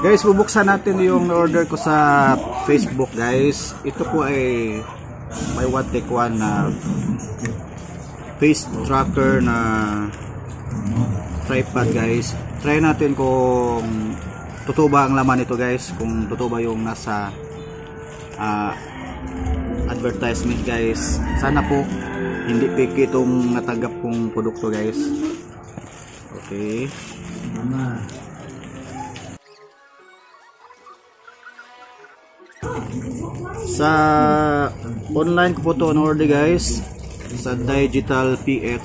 Guys, bubuksan natin yung order ko sa Facebook, guys. Ito po ay may one take one na face tracker na tripod, guys. Try natin kung totoo ba ang laman nito, guys. Kung totoo ba yung nasa advertisement, guys. Sana po hindi fake itong natanggap kong produkto, guys. Okay. Sa online ko po ito on-order, guys, sa Digital PX.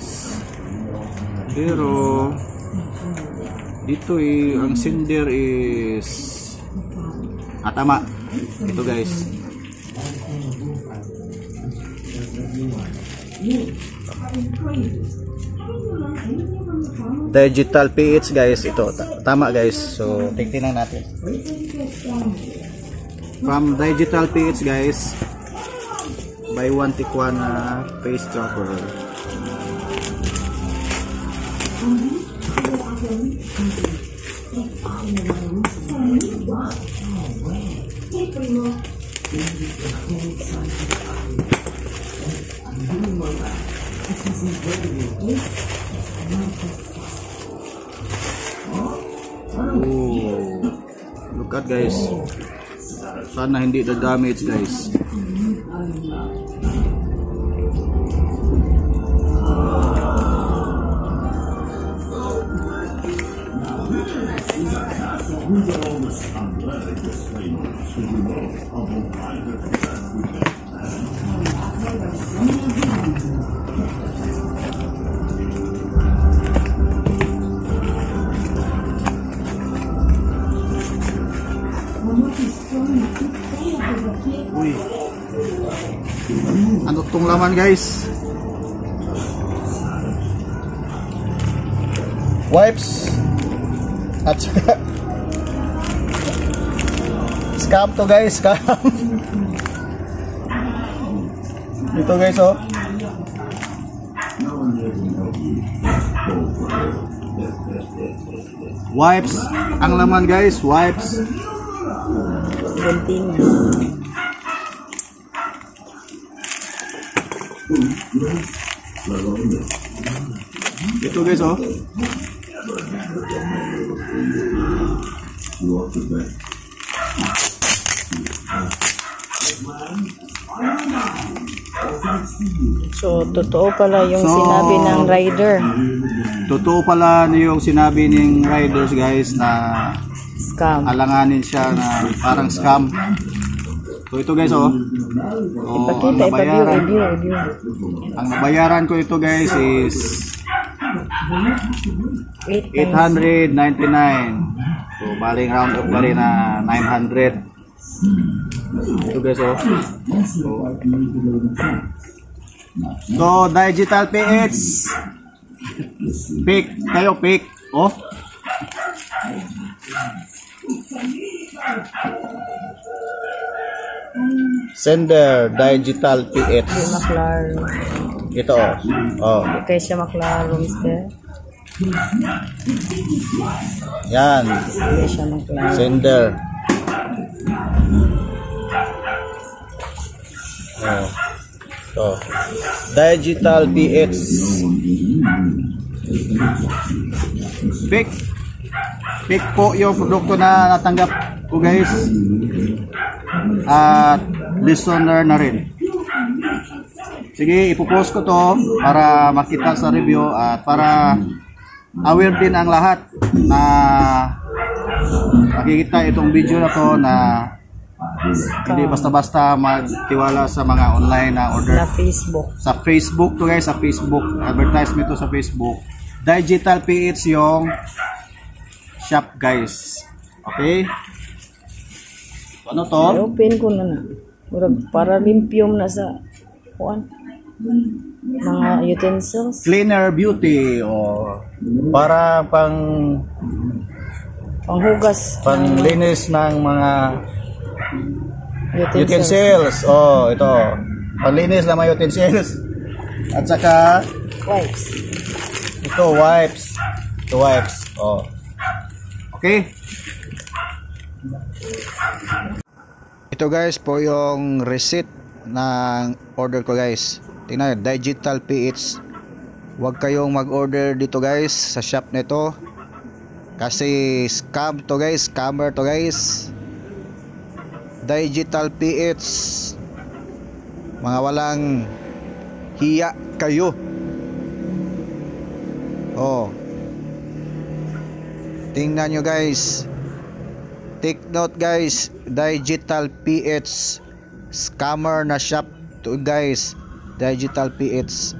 Pero dito ang sender is tama. Ito, guys. Digital PH, guys. Ito tama, guys. So tingnan natin. From Digital PH, guys, buy one take one face tracker. Look at, guys. Sana hindi na damage, guys. Uy. Ano tong laman, guys? Wipes. At saka scam to, guys. Scam. Ito, guys, oh. Wipes. Ang laman, guys. Wipes. Ito, guys, oh. So, totoo pala yung sinabi ng rider. Totoo pala yung sinabi ng riders, guys, na Scam. alanganin siya na parang scam. So ito, guys, oh. Ipakita, nabayaran, review. ang nabayaran ko ito, guys, is 899. So baling round up pa rin na 900. Ito, guys, oh. So Digital PH, pick kayo, pick, oh. Sender Digital PH. Ito, oh. Okay siya maklaro, mister. Yan. Okay siya maklaro. Sender. Oh. So, Digital PH. Pick po yung produkto na natanggap ko, guys. At listener na rin. Sige, ipopost ko to para makita sa review at para aware din ang lahat na makikita itong video na to na hindi basta-basta magtiwala sa mga online na order. Sa Facebook to, guys, sa Facebook. Advertisement to sa Facebook. Digital PH yung shop, guys. Okay? Ano to? I-open ko na. Para limpium na sa mga utensils. Cleaner Beauty, o para panghugas, panglinis ng mga utensils. Oh, ito. Panlinis ng mga utensils. At saka wipes. Ito wipes. Oh. Okay? Ito guys po yung receipt ng order ko guys. Tingnan, Digital PH. Huwag kayong mag-order dito guys sa shop nito. Kasi scam to guys, scammer to guys. Digital PH. Mga walang hiya kayo. Oh. Tingnan nyo guys. Take note guys, Digital PH, scammer na shop to guys. Digital PH.